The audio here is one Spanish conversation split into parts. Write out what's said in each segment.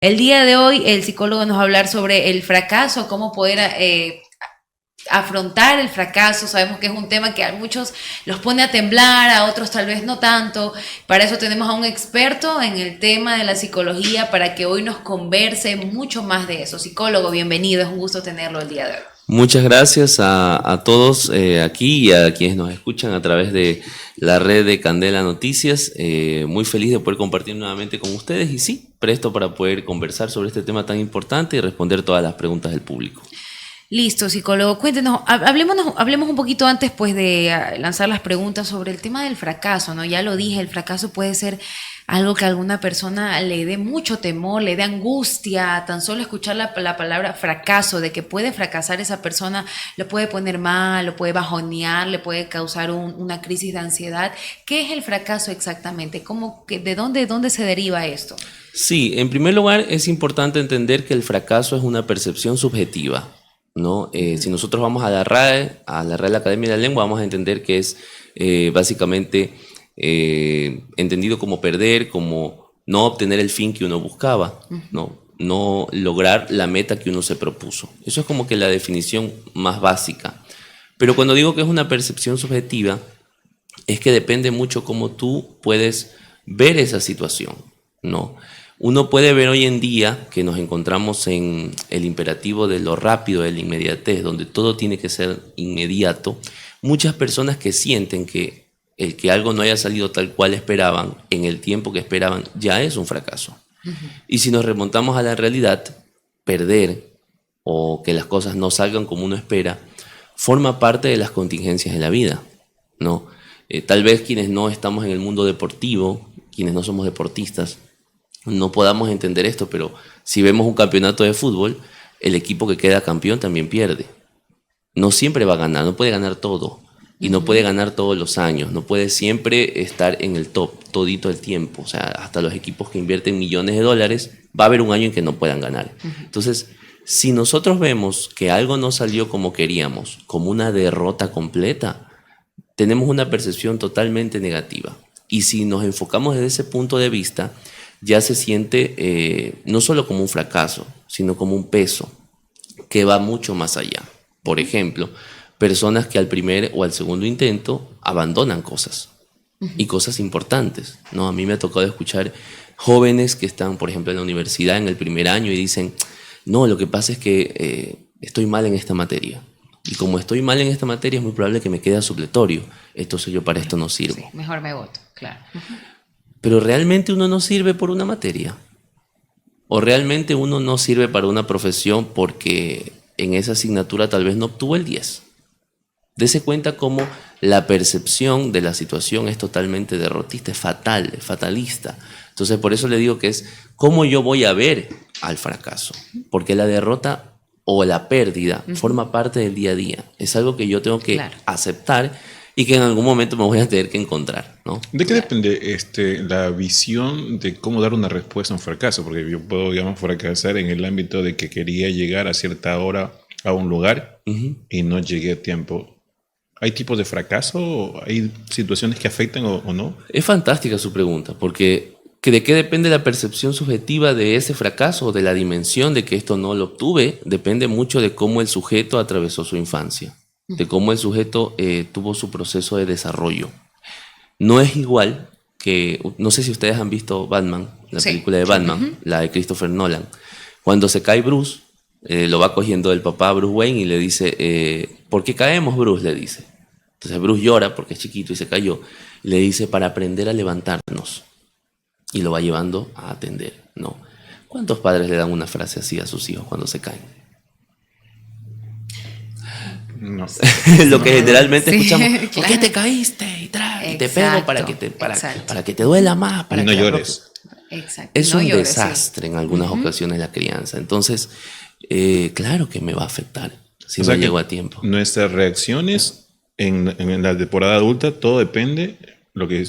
El día de hoy el psicólogo nos va a hablar sobre el fracaso, cómo poder afrontar el fracaso. Sabemos que es un tema que a muchos los pone a temblar, a otros tal vez no tanto. Para eso tenemos a un experto en el tema de la psicología para que hoy nos converse mucho más de eso. Psicólogo, bienvenido, es un gusto tenerlo el día de hoy. Muchas gracias a todos aquí y a quienes nos escuchan a través de la red de Candela Noticias. Muy feliz de poder compartir nuevamente con ustedes y sí, presto para poder conversar sobre este tema tan importante y responder todas las preguntas del público. Listo, psicólogo, cuéntenos, hablemos un poquito antes pues de lanzar las preguntas sobre el tema del fracaso, ¿no? Ya lo dije, el fracaso puede ser algo que a alguna persona le dé mucho temor, le dé angustia, tan solo escuchar la palabra fracaso, de que puede fracasar esa persona, lo puede poner mal, lo puede bajonear, le puede causar una crisis de ansiedad. ¿Qué es el fracaso exactamente? ¿De dónde se deriva esto? Sí, en primer lugar es importante entender que el fracaso es una percepción subjetiva, ¿no? Si nosotros vamos a la Real Academia de la Lengua, vamos a entender que es básicamente entendido como perder, como no obtener el fin que uno buscaba, no lograr la meta que uno se propuso. Eso es como que la definición más básica. Pero cuando digo que es una percepción subjetiva, es que depende mucho cómo tú puedes ver esa situación, ¿no? Uno puede ver hoy en día que nos encontramos en el imperativo de lo rápido, de la inmediatez, donde todo tiene que ser inmediato. Muchas personas que sienten que el que algo no haya salido tal cual esperaban, en el tiempo que esperaban, ya es un fracaso. Y si nos remontamos a la realidad, perder o que las cosas no salgan como uno espera, forma parte de las contingencias de la vida, ¿no? Tal vez quienes no estamos en el mundo deportivo, quienes no somos deportistas, no podamos entender esto, pero si vemos un campeonato de fútbol, el equipo que queda campeón también pierde. No siempre va a ganar, no puede ganar todo. Y no puede ganar todos los años, no puede siempre estar en el top todito el tiempo. O sea, hasta los equipos que invierten millones de dólares, va a haber un año en que no puedan ganar. Entonces, si nosotros vemos que algo no salió como queríamos, como una derrota completa, tenemos una percepción totalmente negativa. Y si nos enfocamos desde ese punto de vista, ya se siente no solo como un fracaso, sino como un peso que va mucho más allá. Por ejemplo, personas que al primer o al segundo intento abandonan cosas y cosas importantes, ¿no? A mí me ha tocado escuchar jóvenes que están, por ejemplo, en la universidad en el primer año y dicen, no, lo que pasa es que estoy mal en esta materia. Y como estoy mal en esta materia, es muy probable que me quede a supletorio. Entonces yo para esto no sirvo. Sí, mejor me voto, claro. Pero ¿realmente uno no sirve por una materia? ¿O realmente uno no sirve para una profesión porque en esa asignatura tal vez no obtuvo el 10? Dese cuenta cómo la percepción de la situación es totalmente derrotista, es fatal, es fatalista. Entonces por eso le digo que es cómo yo voy a ver al fracaso. Porque la derrota o la pérdida forma parte del día a día. Es algo que yo tengo que aceptar y que en algún momento me voy a tener que encontrar, ¿no? ¿De qué depende la visión de cómo dar una respuesta a un fracaso? Porque yo puedo, digamos, fracasar en el ámbito de que quería llegar a cierta hora a un lugar y no llegué a tiempo. ¿Hay tipos de fracaso? ¿Hay situaciones que afectan o no? Es fantástica su pregunta, porque ¿de qué depende la percepción subjetiva de ese fracaso o de la dimensión de que esto no lo obtuve? Depende mucho de cómo el sujeto atravesó su infancia, de cómo el sujeto tuvo su proceso de desarrollo. No es igual que, no sé si ustedes han visto Batman, la película de Batman, la de Christopher Nolan. Cuando se cae Bruce, lo va cogiendo el papá Bruce Wayne y le dice, ¿por qué caemos, Bruce? Le dice. Entonces Bruce llora porque es chiquito y se cayó. Y le dice, para aprender a levantarnos. Y lo va llevando a atender, ¿no? ¿Cuántos padres le dan una frase así a sus hijos cuando se caen? No. Lo que generalmente escuchamos, claro. ¿por qué te caíste? Y te pego para que te duela más. Para no que llores. Exacto. Es No un llores, desastre en algunas ocasiones la crianza. Entonces, claro que me va a afectar si no llego a tiempo. Nuestras reacciones en la temporada adulta, todo depende lo que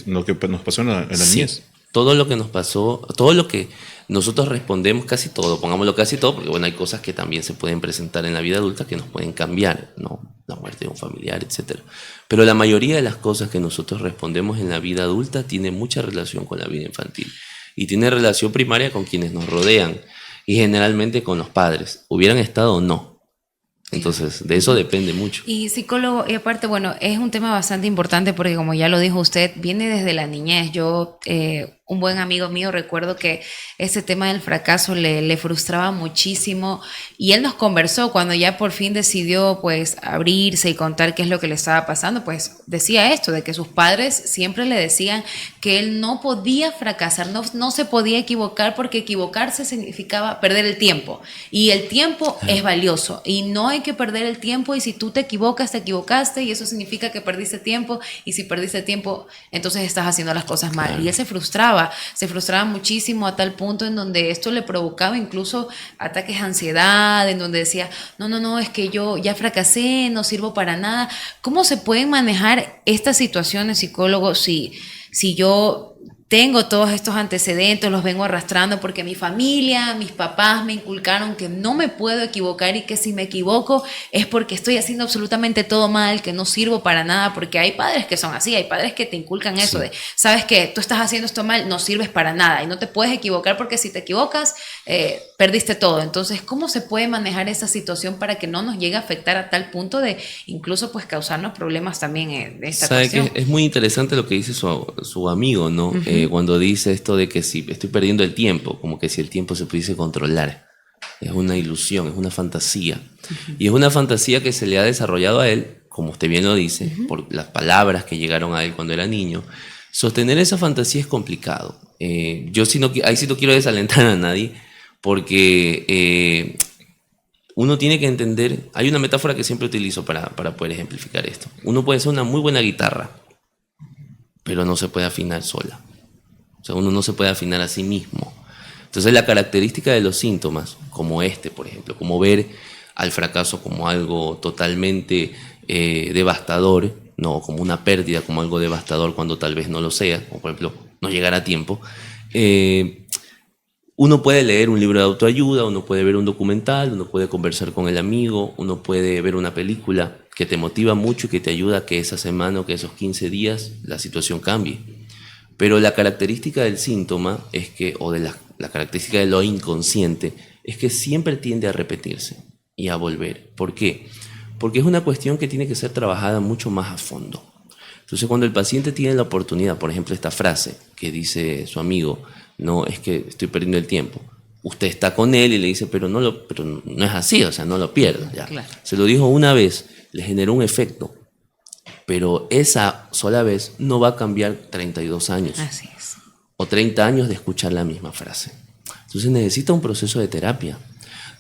nos pasó en la niñez. Todo lo que nos pasó, todo lo que nosotros respondemos, casi todo, pongámoslo casi todo, porque bueno, hay cosas que también se pueden presentar en la vida adulta que nos pueden cambiar, ¿no? La muerte de un familiar, etc. Pero la mayoría de las cosas que nosotros respondemos en la vida adulta tiene mucha relación con la vida infantil y tiene relación primaria con quienes nos rodean. y generalmente con los padres, hubieran estado o no. Entonces, de eso depende mucho. Y psicólogo, y aparte, bueno, es un tema bastante importante porque como ya lo dijo usted, viene desde la niñez. Yo, un buen amigo mío, recuerdo que ese tema del fracaso le frustraba muchísimo y él nos conversó cuando ya por fin decidió pues abrirse y contar qué es lo que le estaba pasando, pues decía esto, de que sus padres siempre le decían que él no podía fracasar, no se podía equivocar porque equivocarse significaba perder el tiempo y el tiempo es valioso y no hay que perder el tiempo y si tú te equivocas, te equivocaste y eso significa que perdiste tiempo y si perdiste tiempo, entonces estás haciendo las cosas mal. Claro. Y él se frustraba muchísimo a tal punto en donde esto le provocaba incluso ataques de ansiedad, en donde decía, no, es que yo ya fracasé, no sirvo para nada. ¿Cómo se pueden manejar estas situaciones, psicólogos, si yo tengo todos estos antecedentes, los vengo arrastrando porque mi familia, mis papás me inculcaron que no me puedo equivocar y que si me equivoco es porque estoy haciendo absolutamente todo mal, que no sirvo para nada, porque hay padres que son así, hay padres que te inculcan eso de, sabes que tú estás haciendo esto mal, no sirves para nada y no te puedes equivocar porque si te equivocas, perdiste todo. Entonces, ¿cómo se puede manejar esa situación para que no nos llegue a afectar a tal punto de incluso pues causarnos problemas también en esta cuestión? Que es muy interesante lo que dice su amigo, ¿no? Cuando dice esto de que si estoy perdiendo el tiempo, como que si el tiempo se pudiese controlar. Es una ilusión, es una fantasía. Y es una fantasía que se le ha desarrollado a él, como usted bien lo dice, por las palabras que llegaron a él cuando era niño. Sostener esa fantasía es complicado. Yo ahí sí no quiero desalentar a nadie, porque uno tiene que entender, hay una metáfora que siempre utilizo para poder ejemplificar esto. Uno puede ser una muy buena guitarra, pero no se puede afinar sola. O sea, uno no se puede afinar a sí mismo. Entonces, la característica de los síntomas, como este, por ejemplo, como ver al fracaso como algo totalmente devastador, no como una pérdida, como algo devastador cuando tal vez no lo sea, como por ejemplo, no llegar a tiempo. Uno puede leer un libro de autoayuda, uno puede ver un documental, uno puede conversar con el amigo, uno puede ver una película que te motiva mucho y que te ayuda a que esa semana o que esos 15 días la situación cambie. Pero la característica del síntoma es que, o de la característica de lo inconsciente, es que siempre tiende a repetirse y a volver. ¿Por qué? Porque es una cuestión que tiene que ser trabajada mucho más a fondo. Entonces, cuando el paciente tiene la oportunidad, por ejemplo, esta frase que dice su amigo, no, es que estoy perdiendo el tiempo. Usted está con él y le dice, pero no es así, o sea, no lo pierdas. Ya. Claro. Se lo dijo una vez, le generó un efecto. Pero esa sola vez no va a cambiar 32 años. Así es. O 30 años de escuchar la misma frase. Entonces necesita un proceso de terapia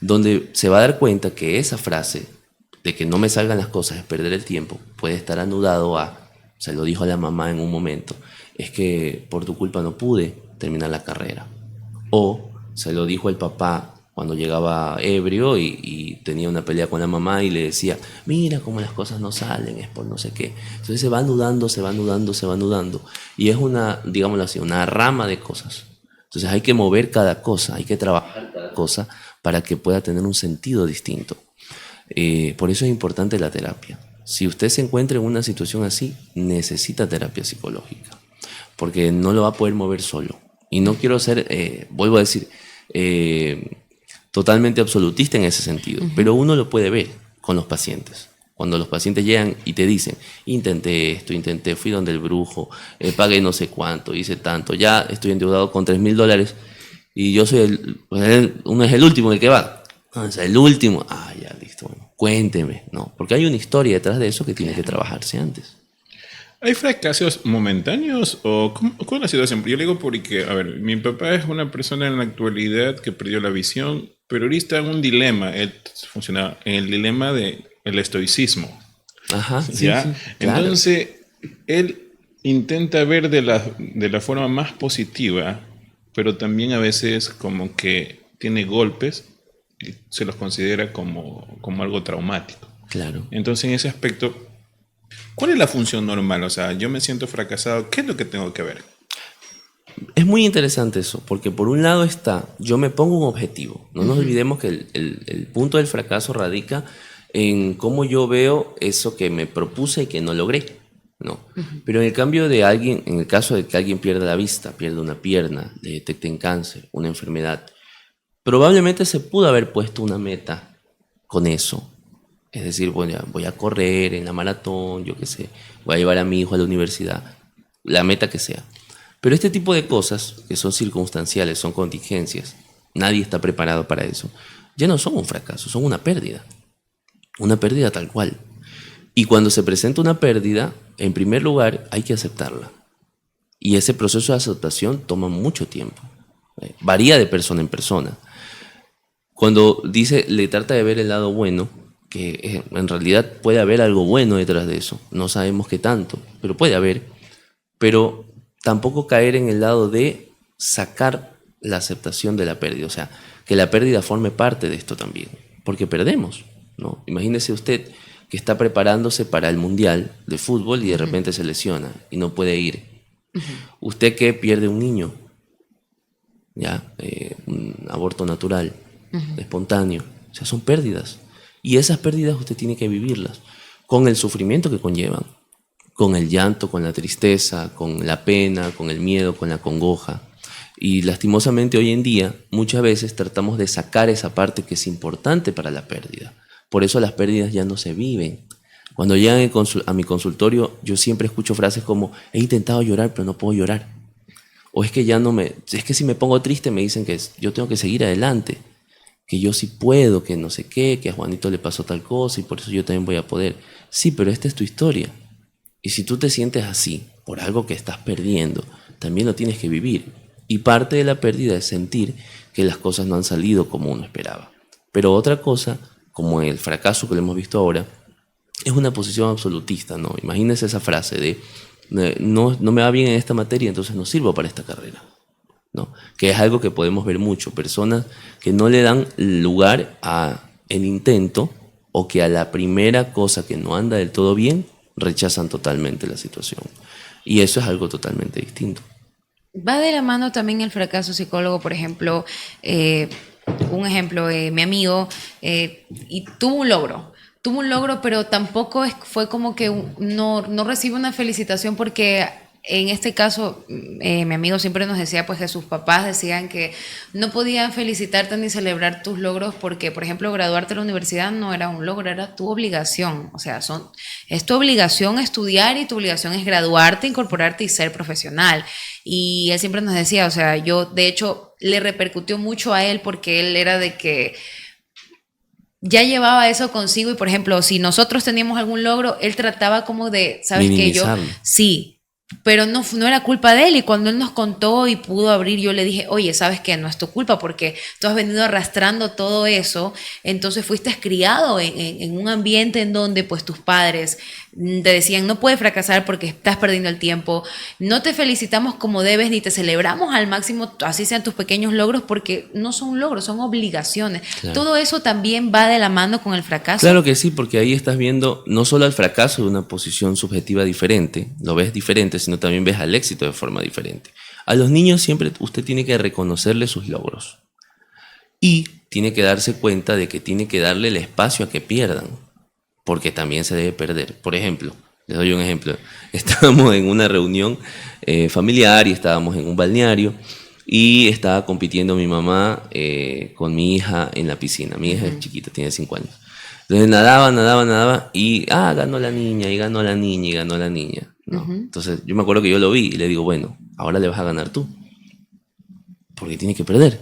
donde se va a dar cuenta que esa frase de que no me salgan las cosas es perder el tiempo puede estar anudado a, se lo dijo a la mamá en un momento, es que por tu culpa no pude terminar la carrera. O se lo dijo el papá cuando llegaba ebrio y tenía una pelea con la mamá y le decía, mira cómo las cosas no salen, es por no sé qué. Entonces se va anudando. Y es una, digámoslo así, una rama de cosas. Entonces hay que mover cada cosa, hay que trabajar cada cosa para que pueda tener un sentido distinto. Por eso es importante la terapia. Si usted se encuentra en una situación así, necesita terapia psicológica, porque no lo va a poder mover solo. Y no quiero ser, vuelvo a decir, totalmente absolutista en ese sentido, pero uno lo puede ver con los pacientes. Cuando los pacientes llegan y te dicen, intenté esto, fui donde el brujo, pagué no sé cuánto, hice tanto, ya estoy endeudado con $3,000 y yo soy uno es el último el que va. Entonces, el último, ya listo, bueno, cuénteme, ¿no? Porque hay una historia detrás de eso que tiene que trabajarse antes. ¿Hay fracasos momentáneos o cómo es la situación? Yo le digo porque, a ver, mi papá es una persona en la actualidad que perdió la visión, pero ahorita en un dilema, él funciona en el dilema del estoicismo. Ajá, ¿ya? Sí, claro. Entonces, él intenta ver de la forma más positiva, pero también a veces como que tiene golpes y se los considera como algo traumático. Claro. Entonces, en ese aspecto, ¿cuál es la función normal? O sea, yo me siento fracasado, ¿qué es lo que tengo que ver? Es muy interesante eso, porque por un lado está, yo me pongo un objetivo. No nos olvidemos que el punto del fracaso radica en cómo yo veo eso que me propuse y que no logré, ¿no? Pero en el cambio de alguien, en el caso de que alguien pierda la vista, pierda una pierna, le detecten cáncer, una enfermedad, Probablemente se pudo haber puesto una meta con eso. Es decir, voy a correr en la maratón, yo qué sé, voy a llevar a mi hijo a la universidad, la meta que sea. Pero este tipo de cosas, que son circunstanciales, son contingencias, nadie está preparado para eso, ya no son un fracaso, son una pérdida tal cual. Y cuando se presenta una pérdida, en primer lugar hay que aceptarla. Y ese proceso de aceptación toma mucho tiempo. Varía de persona en persona. Cuando dice, le trata de ver el lado bueno, que en realidad puede haber algo bueno detrás de eso. No sabemos qué tanto, pero puede haber. Pero tampoco caer en el lado de sacar la aceptación de la pérdida. O sea, que la pérdida forme parte de esto también. Porque perdemos, ¿no? Imagínese usted que está preparándose para el Mundial de fútbol y de repente se lesiona y no puede ir. Usted que pierde un niño, ya, un aborto natural, espontáneo, o sea, son pérdidas. Y esas pérdidas usted tiene que vivirlas con el sufrimiento que conllevan, con el llanto, con la tristeza, con la pena, con el miedo, con la congoja. Y lastimosamente hoy en día muchas veces tratamos de sacar esa parte que es importante para la pérdida. Por eso las pérdidas ya no se viven. Cuando llegan a mi consultorio, yo siempre escucho frases como, he intentado llorar, pero no puedo llorar. O es que es que si me pongo triste me dicen que yo tengo que seguir adelante, que yo sí puedo, que no sé qué, que a Juanito le pasó tal cosa y por eso yo también voy a poder. Sí, pero esta es tu historia. Y si tú te sientes así, por algo que estás perdiendo, también lo tienes que vivir. Y parte de la pérdida es sentir que las cosas no han salido como uno esperaba. Pero otra cosa, como el fracaso que lo hemos visto ahora, es una posición absolutista, ¿no? Imagínense esa frase de no me va bien en esta materia, entonces no sirvo para esta carrera, ¿no? Que es algo que podemos ver mucho, personas que no le dan lugar a el intento o que a la primera cosa que no anda del todo bien rechazan totalmente la situación. Y eso es algo totalmente distinto. Va de la mano también el fracaso psicólogo, por ejemplo, un ejemplo, mi amigo, y tuvo un logro, pero tampoco fue como que no recibe una felicitación porque en este caso, mi amigo siempre nos decía pues que sus papás decían que no podían felicitarte ni celebrar tus logros porque, por ejemplo, graduarte de la universidad no era un logro, era tu obligación. O sea, es tu obligación estudiar y tu obligación es graduarte, incorporarte y ser profesional. Y él siempre nos decía, o sea, yo de hecho le repercutió mucho a él porque él era de que ya llevaba eso consigo y, por ejemplo, si nosotros teníamos algún logro, él trataba como de, ¿sabes qué? Yo, sí, pero no era culpa de él. Y cuando él nos contó y pudo abrir, yo le dije, oye, ¿sabes qué? No es tu culpa porque tú has venido arrastrando todo eso. Entonces fuiste criado en un ambiente en donde pues tus padres te decían, no puedes fracasar porque estás perdiendo el tiempo. No te felicitamos como debes ni te celebramos al máximo, así sean tus pequeños logros, porque no son logros, son obligaciones. Claro. Todo eso también va de la mano con el fracaso. Claro que sí, porque ahí estás viendo no solo al fracaso de una posición subjetiva diferente, lo ves diferente, sino también ves al éxito de forma diferente. A los niños siempre usted tiene que reconocerle sus logros y tiene que darse cuenta de que tiene que darle el espacio a que pierdan, porque también se debe perder. Por ejemplo, les doy un ejemplo. Estábamos en una reunión familiar y estábamos en un balneario y estaba compitiendo mi mamá con mi hija en la piscina. Mi hija es chiquita, tiene 5 años. Entonces nadaba y ganó la niña, y ganó la niña, y ganó la niña, ¿no? Entonces yo me acuerdo que yo lo vi y le digo, bueno, ahora le vas a ganar tú, porque tiene que perder.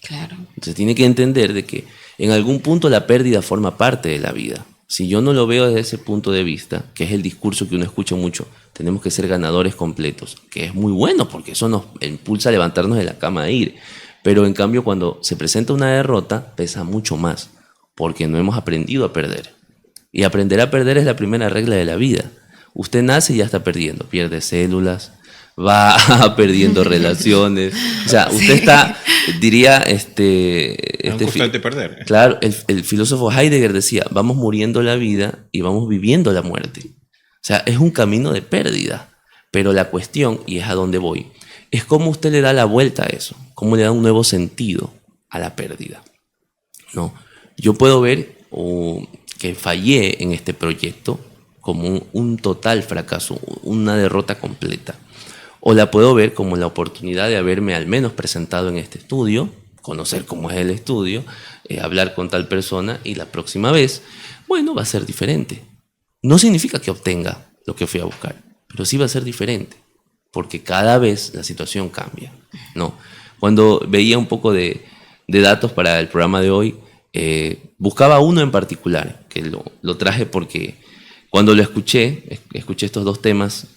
Claro. Entonces tiene que entender de que en algún punto la pérdida forma parte de la vida. Si yo no lo veo desde ese punto de vista, que es el discurso que uno escucha mucho, tenemos que ser ganadores completos, que es muy bueno porque eso nos impulsa a levantarnos de la cama e ir. Pero en cambio cuando se presenta una derrota pesa mucho más, porque no hemos aprendido a perder. Y aprender a perder es la primera regla de la vida. Usted nace y ya está perdiendo, pierde células, va perdiendo relaciones. O sea, usted está, diría, constante perder. Claro, el filósofo Heidegger decía, vamos muriendo la vida y vamos viviendo la muerte. O sea, es un camino de pérdida. Pero la cuestión, y es a donde voy, es cómo usted le da la vuelta a eso, cómo le da un nuevo sentido a la pérdida. ¿No? Yo puedo ver que fallé en este proyecto como un total fracaso, una derrota completa. O la puedo ver como la oportunidad de haberme al menos presentado en este estudio, conocer cómo es el estudio, hablar con tal persona y la próxima vez, bueno, va a ser diferente. No significa que obtenga lo que fui a buscar, pero sí va a ser diferente, porque cada vez la situación cambia, ¿no? Cuando veía un poco de datos para el programa de hoy, buscaba uno en particular, que lo traje porque cuando lo escuché estos dos temas,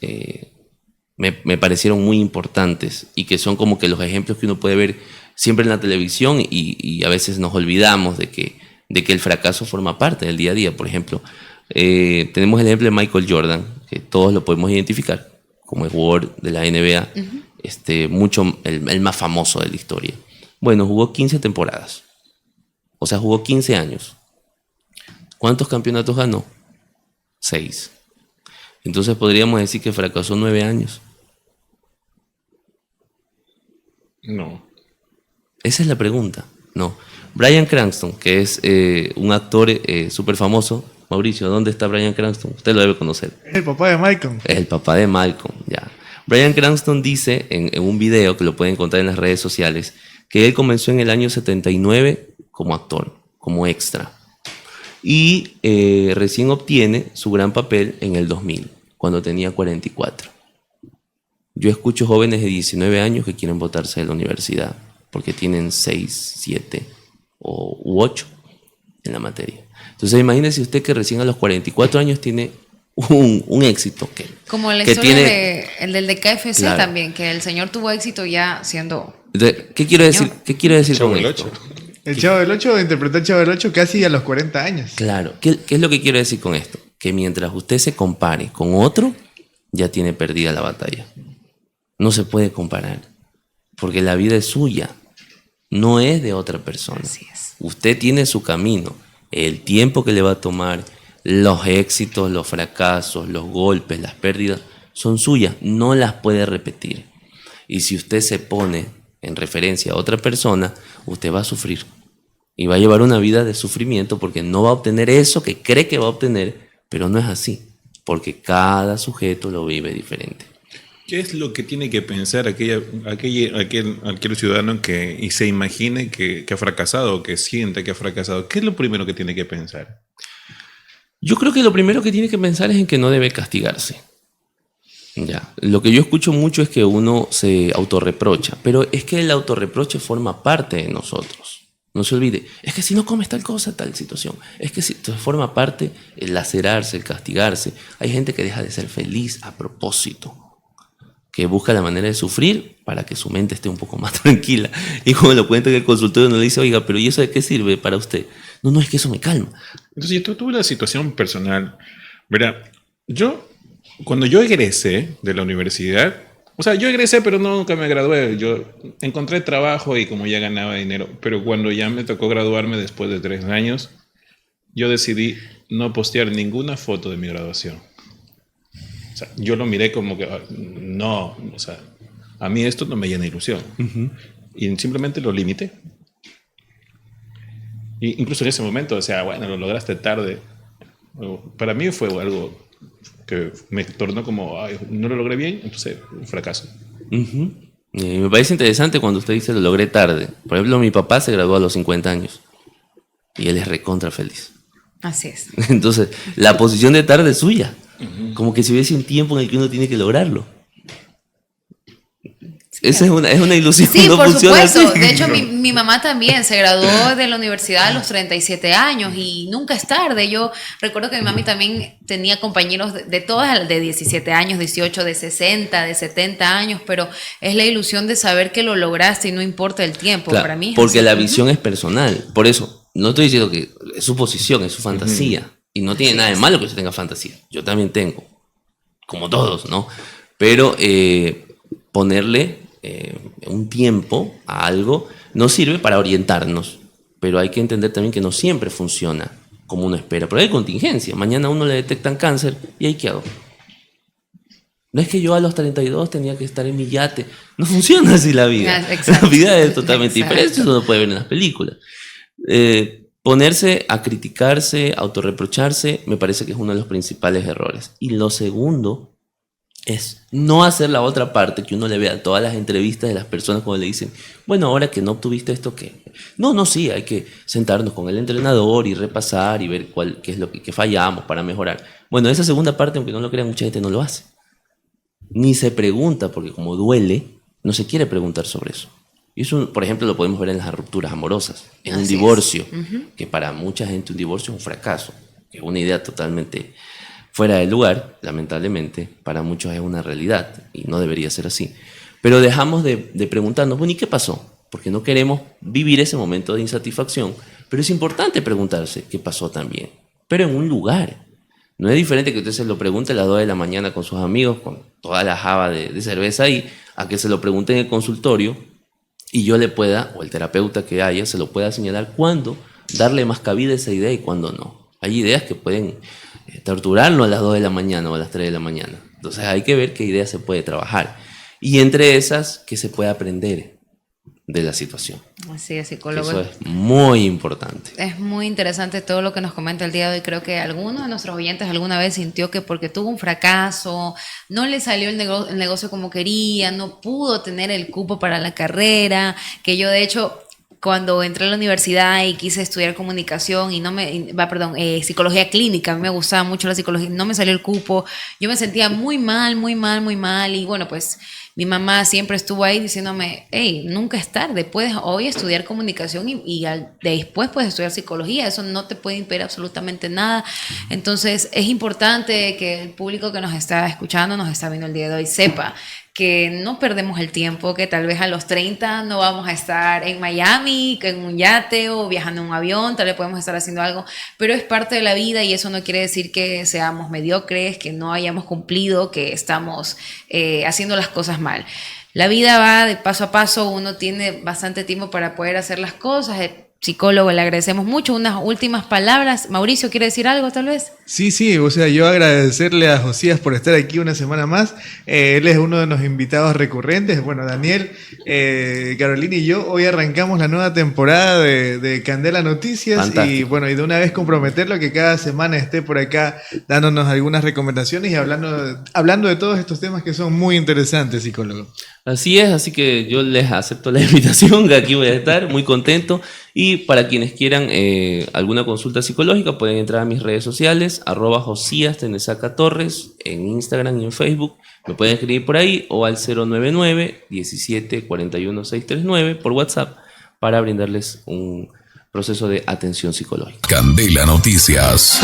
me parecieron muy importantes y que son como que los ejemplos que uno puede ver siempre en la televisión y a veces nos olvidamos de que el fracaso forma parte del día a día. Por ejemplo, tenemos el ejemplo de Michael Jordan, que todos lo podemos identificar como el jugador de la NBA, el más famoso de la historia. Bueno, jugó 15 temporadas, o sea, jugó 15 años. ¿Cuántos campeonatos ganó? 6. Entonces podríamos decir que fracasó 9 años. No. Esa es la pregunta. No. Bryan Cranston, que es un actor súper famoso. Mauricio, ¿dónde está Bryan Cranston? Usted lo debe conocer. Es el papá de Malcolm. Es el papá de Malcolm, ya. Bryan Cranston dice en un video que lo pueden encontrar en las redes sociales que él comenzó en el año 79 como actor, como extra. Y recién obtiene su gran papel en el 2000, cuando tenía 44. Yo escucho jóvenes de 19 años que quieren botarse de la universidad porque tienen 6, 7 u 8 en la materia. Entonces imagínese usted que recién a los 44 años tiene un éxito. Como la que historia tiene, el del de KFC, claro, también, que el señor tuvo éxito ya siendo... Entonces, ¿qué quiero decir Chavo con del esto? Ocho. El Chavo del 8 interpretó al Chavo del 8 casi a los 40 años. Claro. ¿Qué es lo que quiero decir con esto? Que mientras usted se compare con otro, ya tiene perdida la batalla. No se puede comparar, porque la vida es suya, no es de otra persona. Así es. Usted tiene su camino, el tiempo que le va a tomar, los éxitos, los fracasos, los golpes, las pérdidas, son suyas, no las puede repetir. Y si usted se pone en referencia a otra persona, usted va a sufrir. Y va a llevar una vida de sufrimiento porque no va a obtener eso que cree que va a obtener, pero no es así, porque cada sujeto lo vive diferente. ¿Qué es lo que tiene que pensar aquel ciudadano y se imagine que ha fracasado o que siente que ha fracasado? ¿Qué es lo primero que tiene que pensar? Yo creo que lo primero que tiene que pensar es en que no debe castigarse. Ya. Lo que yo escucho mucho es que uno se autorreprocha, pero es que el autorreproche forma parte de nosotros. No se olvide, es que si no comes tal cosa, tal situación, es que si forma parte el lacerarse, el castigarse. Hay gente que deja de ser feliz a propósito, que busca la manera de sufrir para que su mente esté un poco más tranquila. Y como lo cuenta en el consultorio, uno le dice, oiga, pero ¿y eso de qué sirve para usted? No, es que eso me calma. Entonces, yo tuve una situación personal. Verá, cuando yo egresé de la universidad, o sea, yo egresé, pero nunca me gradué. Yo encontré trabajo y como ya ganaba dinero, pero cuando ya me tocó graduarme después de 3 años, yo decidí no postear ninguna foto de mi graduación. O sea, yo lo miré como que, no, o sea, a mí esto no me llena ilusión. Uh-huh. Y simplemente lo limité. Y incluso en ese momento, o sea, bueno, lo lograste tarde. Para mí fue algo que me tornó como, ay, no lo logré bien, entonces un fracaso. Uh-huh. Me parece interesante cuando usted dice lo logré tarde. Por ejemplo, mi papá se graduó a los 50 años y él es recontra feliz. Así es. Entonces, la posición de tarde es suya. Uh-huh. Como que si hubiese un tiempo en el que uno tiene que lograrlo. Esa es una ilusión. Sí, no por funciona supuesto. así. De hecho, mi mamá también se graduó de la universidad a los 37 años y nunca es tarde. Yo recuerdo que mi mami también tenía compañeros de todas, de 17 años, 18, de 60, de 70 años, pero es la ilusión de saber que lo lograste y no importa el tiempo. Claro, para mí es porque así. La visión es personal. Por eso, no estoy diciendo que es su posición, es su fantasía. Uh-huh. Y no tiene nada de malo que usted tenga fantasía. Yo también tengo, como todos, ¿no? Pero ponerle un tiempo a algo nos sirve para orientarnos, pero hay que entender también que no siempre funciona como uno espera, pero hay contingencia. Mañana a uno le detectan cáncer y ahí qué hago. No es que yo a los 32 tenía que estar en mi yate. No funciona así la vida. La vida es totalmente diferente. Eso no lo puede ver en las películas. Ponerse a criticarse, autorreprocharse, me parece que es uno de los principales errores. Y lo segundo es no hacer la otra parte, que uno le vea todas las entrevistas de las personas cuando le dicen, bueno, ahora que no obtuviste esto, ¿qué? No, sí, hay que sentarnos con el entrenador y repasar y ver qué es lo que fallamos para mejorar. Bueno, esa segunda parte, aunque no lo crean, mucha gente no lo hace. Ni se pregunta, porque como duele, no se quiere preguntar sobre eso. Y eso, por ejemplo, lo podemos ver en las rupturas amorosas, en un divorcio, que para mucha gente un divorcio es un fracaso, que es una idea totalmente fuera de lugar, lamentablemente, para muchos es una realidad y no debería ser así. Pero dejamos de preguntarnos, bueno, ¿y qué pasó? Porque no queremos vivir ese momento de insatisfacción, pero es importante preguntarse qué pasó también, pero en un lugar. No es diferente que usted se lo pregunte a las 2 de la mañana con sus amigos, con toda la java de cerveza ahí, a que se lo pregunte en el consultorio y yo le pueda, o el terapeuta que haya, se lo pueda señalar cuándo darle más cabida a esa idea y cuándo no. Hay ideas que pueden torturarnos a las 2 de la mañana o a las 3 de la mañana. Entonces hay que ver qué idea se puede trabajar. Y entre esas, qué se puede aprender de la situación. Así es, psicólogo. Eso es muy importante. Es muy interesante todo lo que nos comenta el día de hoy. Creo que alguno de nuestros oyentes alguna vez sintió que porque tuvo un fracaso, no le salió el negocio como quería, no pudo tener el cupo para la carrera, que yo de hecho cuando entré a la universidad y quise estudiar comunicación y psicología clínica, a mí me gustaba mucho la psicología, no me salió el cupo, yo me sentía muy mal, y bueno, pues mi mamá siempre estuvo ahí diciéndome, hey, nunca es tarde, puedes hoy estudiar comunicación y después puedes estudiar psicología, eso no te puede impedir absolutamente nada. Entonces es importante que el público que nos está escuchando, nos está viendo el día de hoy, sepa que no perdemos el tiempo, que tal vez a los 30 no vamos a estar en Miami, que en un yate o viajando en un avión, tal vez podemos estar haciendo algo, pero es parte de la vida y eso no quiere decir que seamos mediocres, que no hayamos cumplido, que estamos haciendo las cosas mal. La vida va de paso a paso, uno tiene bastante tiempo para poder hacer las cosas. Psicólogo, le agradecemos mucho. Unas últimas palabras. Mauricio, ¿quiere decir algo tal vez? Sí, o sea, yo agradecerle a Josías por estar aquí una semana más. Él es uno de los invitados recurrentes. Bueno, Daniel, Carolina y yo hoy arrancamos la nueva temporada de Candela Noticias. Fantástico. Y bueno, y de una vez comprometerlo que cada semana esté por acá dándonos algunas recomendaciones y hablando de todos estos temas que son muy interesantes, psicólogo. Así es, así que yo les acepto la invitación, que aquí voy a estar muy contento. Y para quienes quieran alguna consulta psicológica, pueden entrar a mis redes sociales, @JosíasTenesaca-Torres, en Instagram y en Facebook. Me pueden escribir por ahí o al 099-17-41-639 por WhatsApp para brindarles un proceso de atención psicológica. Candela Noticias.